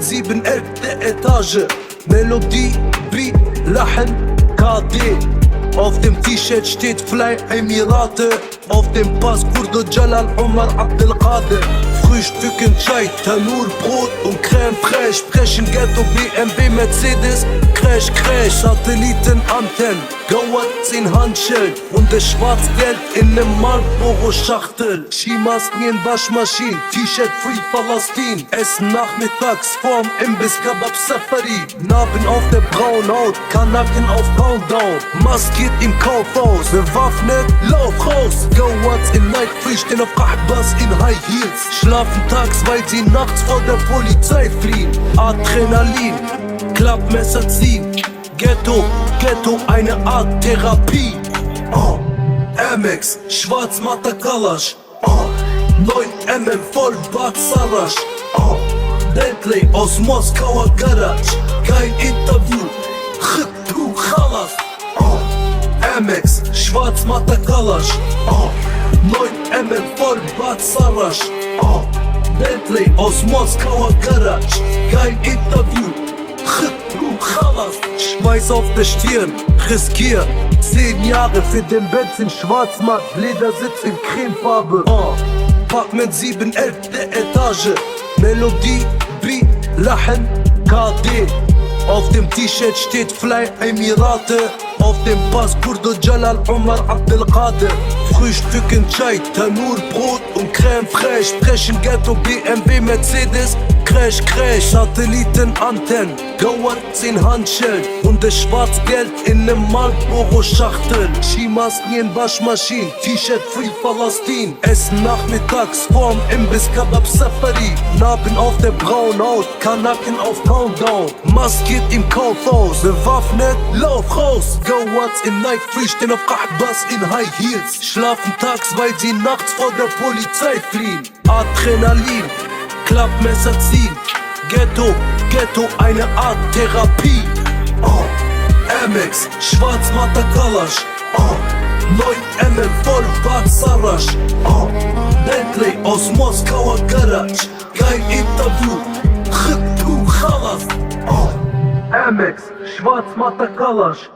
7, 11. Etage. Melodie, Beat, Lachen, KD. Auf dem T-Shirt steht Fly Emirate. Auf dem Pass Kurdo Jalal Omar Abdelkader. Frühstücken Chai, Tanur, Brot und Crème fraiche. Sprechen Ghetto, BMW, Mercedes, Crash, Crash. Satellitenantennen, Gauats in Handschellen und das Schwarzgeld in nem Marlboro-Schachtel. Skimasken, Waschmaschinen, T-Shirt Free Palästin. Essen nachmittags vorm Imbiss Kebab Safari. Narben auf der braunen Haut, Kanaken auf Countdown. Maskiert im Kaufhaus, bewaffnet, lauf raus. Gauats in Night Free stehen auf Kahbas in High Heels. Schlafen tags, weil sie nachts vor der Polizei fliehen. Adrenalin, Klappmesser ziehen. Ghetto, Ghetto, eine Art Therapie. Amex, Schwarzmatter Kalash. 9 mm Vollbart Sarasch. Bentley aus Moskauer Garage. Kein Interview, du Khalas. Amex, Schwarzmatter Kalash. 9 mm Vollbart Sarasch. Bentley aus Moskauer Garage. Kein Interview, du Khalas. Schweiß auf der Stirn, riskier 10 Jahre für den Benz in Schwarzmatt. Ledersitz in Cremefarbe. Apartment 7, 11. Etage. Melodie, Beat, Lachen, KD. Auf dem T-Shirt steht Fly Emirate. Auf dem Pass Kurdo Jalal Omar Abdelkader. Frühstücken Chai, Tanur, Brot und Crème fraiche. Sprechen Ghetto, BMW, Mercedes, Crash, Crash. Satellitenantennen, Gauats in Handschellen und das Schwarzgeld in nem Marlboro-Schachtel. Skimasken, Waschmaschinen, T-Shirt Free Palästin. Essen nachmittags vorm Imbiss Kebab Safari. Narben auf der braunen Haut, Kanaken auf Countdown. Maskiert im Kaufhaus, bewaffnet, lauf raus. Gauats in Night Free stehen auf Kahbas in High Heels. Schlafen tags, weil sie nachts vor der Polizei fliehen. Adrenalin, Klappmesser ziehen. Ghetto, Ghetto, eine Art Therapie. Amex, Schwarzmatter Kalash. 9 mm Vollbart Sarasch. Bentley aus Moskauer Garage. Kein Interview, du Khalas. Amex, Schwarzmatter Kalash.